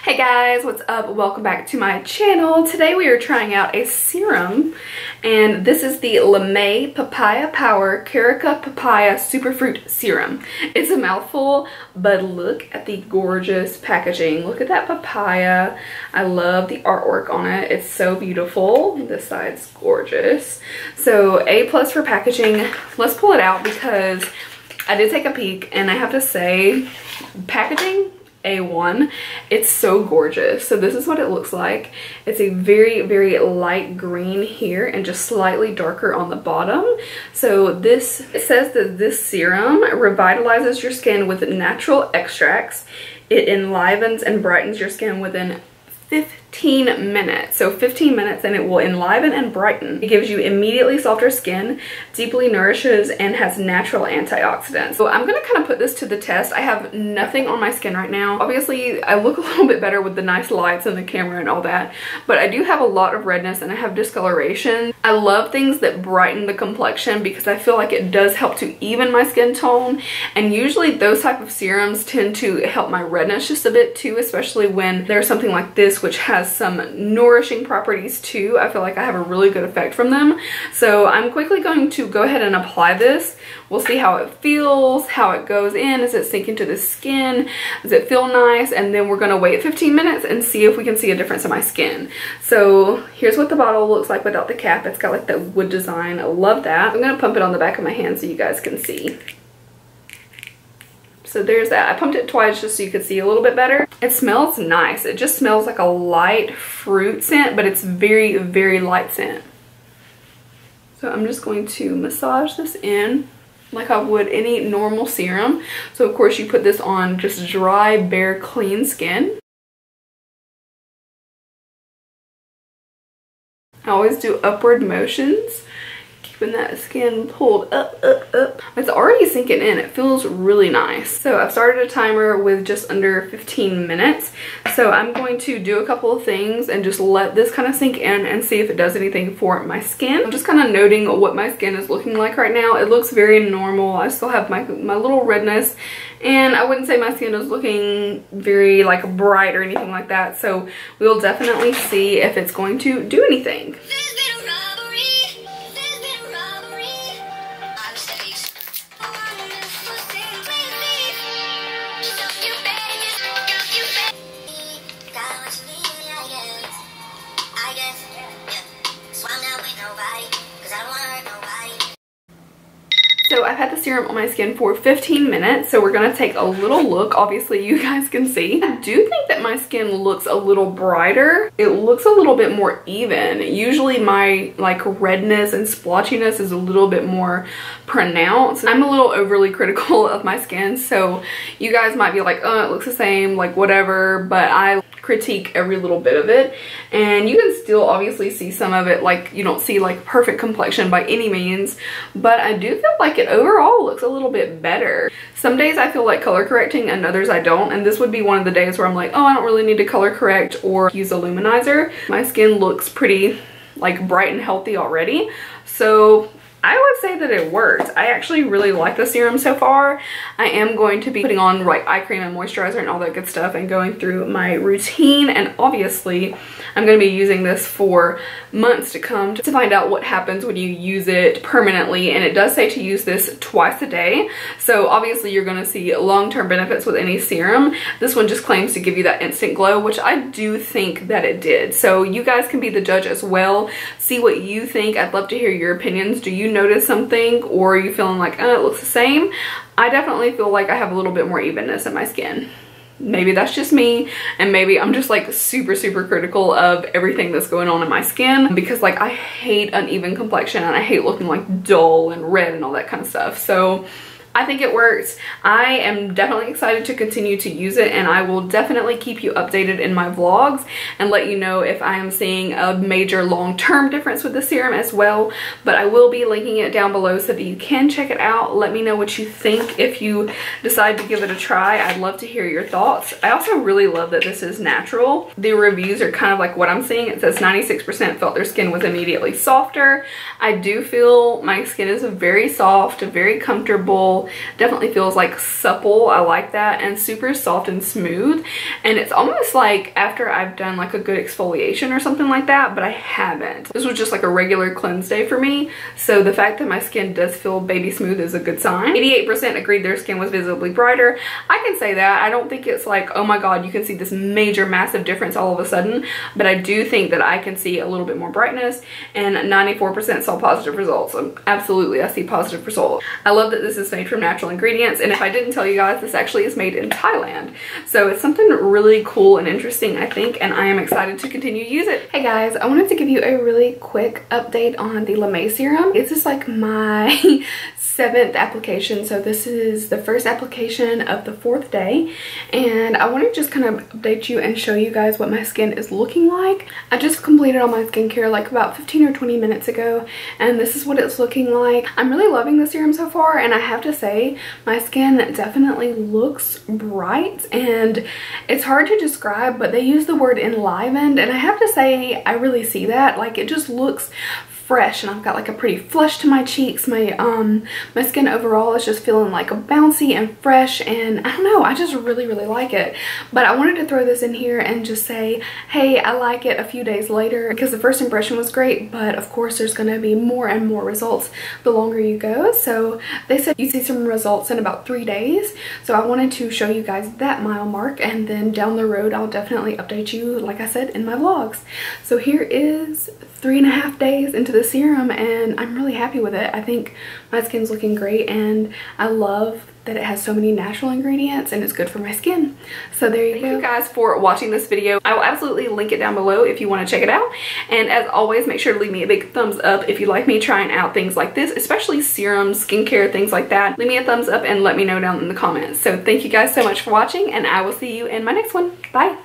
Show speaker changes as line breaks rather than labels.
Hey guys, what's up? Welcome back to my channel. Today we are trying out a serum, and this is the Lamai Papaya Power Carica Papaya Superfruit Serum. It's a mouthful, but look at the gorgeous packaging. Look at that papaya. I love the artwork on it. It's so beautiful. This side's gorgeous. So A+ for packaging. Let's pull it out because I did take a peek and I have to say, packaging A1. It's so gorgeous. So this is what it looks like. It's a very light green here and just slightly darker on the bottom. So it says that this serum revitalizes your skin with natural extracts. It enlivens and brightens your skin within 15 minutes. So 15 minutes and it will enliven and brighten. It gives you immediately softer skin, deeply nourishes, and has natural antioxidants. So I'm gonna kind of put this to the test. I have nothing on my skin right now. Obviously I look a little bit better with the nice lights and the camera and all that, but I do have a lot of redness and I have discoloration. I love things that brighten the complexion because I feel like it does help to even my skin tone, and usually those type of serums tend to help my redness just a bit too, especially when there's something like this which has some nourishing properties too. I feel like I have a really good effect from them. So I'm quickly going to go ahead and apply this. We'll see how it feels, how it goes in. Does it sink into the skin? Does it feel nice? And then we're gonna wait 15 minutes and see if we can see a difference in my skin. So here's what the bottle looks like without the cap. It's got like that wood design. I love that. I'm gonna pump it on the back of my hand so you guys can see. So there's that. I pumped it twice just so you could see a little bit better. It smells nice. It just smells like a light fruit scent, but it's very light scent. So I'm just going to massage this in like I would any normal serum. So of course you put this on just dry, bare, clean skin. I always do upward motions, keeping that skin pulled up. It's already sinking in. It feels really nice. So I've started a timer with just under 15 minutes. So I'm going to do a couple of things and just let this kind of sink in and see if it does anything for my skin. I'm just kind of noting what my skin is looking like right now. It looks very normal. I still have my little redness, and I wouldn't say my skin is looking very like bright or anything like that. So we'll definitely see if it's going to do anything. So I've had the serum on my skin for 15 minutes, so we're gonna take a little look. Obviously you guys can see. I do think that my skin looks a little brighter. It looks a little bit more even. Usually my like redness and splotchiness is a little bit more pronounced. I'm a little overly critical of my skin, so you guys might be like, oh, it looks the same, like whatever, but I critique every little bit of it, and you can still obviously see some of it. Like you don't see like perfect complexion by any means, but I do feel like it overall looks a little bit better. Some days I feel like color correcting and others I don't, and this would be one of the days where I'm like, oh, I don't really need to color correct or use a luminizer. My skin looks pretty like bright and healthy already, so I would say that it works. I actually really like the serum so far. I am going to be putting on like eye cream and moisturizer and all that good stuff and going through my routine, and obviously I'm going to be using this for months to come to find out what happens when you use it permanently. And it does say to use this twice a day, so obviously you're going to see long-term benefits with any serum. This one just claims to give you that instant glow, which I do think that it did. So you guys can be the judge as well. See what you think. I'd love to hear your opinions. Do you notice something, or are you feeling like, oh, it looks the same? I definitely feel like I have a little bit more evenness in my skin. Maybe that's just me, and maybe I'm just like super critical of everything that's going on in my skin, because like I hate uneven complexion and I hate looking like dull and red and all that kind of stuff. So I think it works. I am definitely excited to continue to use it, and I will definitely keep you updated in my vlogs and let you know if I am seeing a major long-term difference with the serum as well. But I will be linking it down below so that you can check it out. Let me know what you think if you decide to give it a try. I'd love to hear your thoughts. I also really love that this is natural. The reviews are kind of like what I'm seeing. It says 96% felt their skin was immediately softer. I do feel my skin is very soft, very comfortable. gel. Definitely feels like supple. I like that, and super soft and smooth. And it's almost like after I've done like a good exfoliation or something like that, but I haven't. This was just like a regular cleanse day for me. So the fact that my skin does feel baby smooth is a good sign. 88% agreed their skin was visibly brighter. I can say that. I don't think it's like, oh my god, you can see this major massive difference all of a sudden, but I do think that I can see a little bit more brightness, and 94% saw positive results. Absolutely, I see positive results. I love that this is made from natural ingredients, and if I didn't tell you guys, this actually is made in Thailand. So it's something really cool and interesting, I think, and I am excited to continue to use it. Hey guys, I wanted to give you a really quick update on the Lamai serum. This is like my 7th application, so this is the first application of the 4th day, and I want to just kind of update you and show you guys what my skin is looking like. I just completed all my skincare like about 15 or 20 minutes ago, and this is what it's looking like. I'm really loving the serum so far, and I have to say my skin definitely looks bright, and it's hard to describe, but they use the word enlivened, and I have to say I really see that. Like, it just looks fresh, and I've got like a pretty flush to my cheeks. My skin overall is just feeling like a bouncy and fresh, and I don't know, I just really like it. But I wanted to throw this in here and just say, hey, I like it a few days later, because the first impression was great, but of course there's going to be more and more results the longer you go. So they said you see some results in about 3 days, so I wanted to show you guys that mile mark, and then down the road I'll definitely update you, like I said, in my vlogs. So here is 3.5 days into the serum, and I'm really happy with it. I think my skin's looking great, and I love that it has so many natural ingredients and it's good for my skin. So there you go. Thank you guys for watching this video. I will absolutely link it down below if you want to check it out. And as always, make sure to leave me a big thumbs up if you like me trying out things like this, especially serums, skincare, things like that. Leave me a thumbs up and let me know down in the comments. So thank you guys so much for watching, and I will see you in my next one. Bye.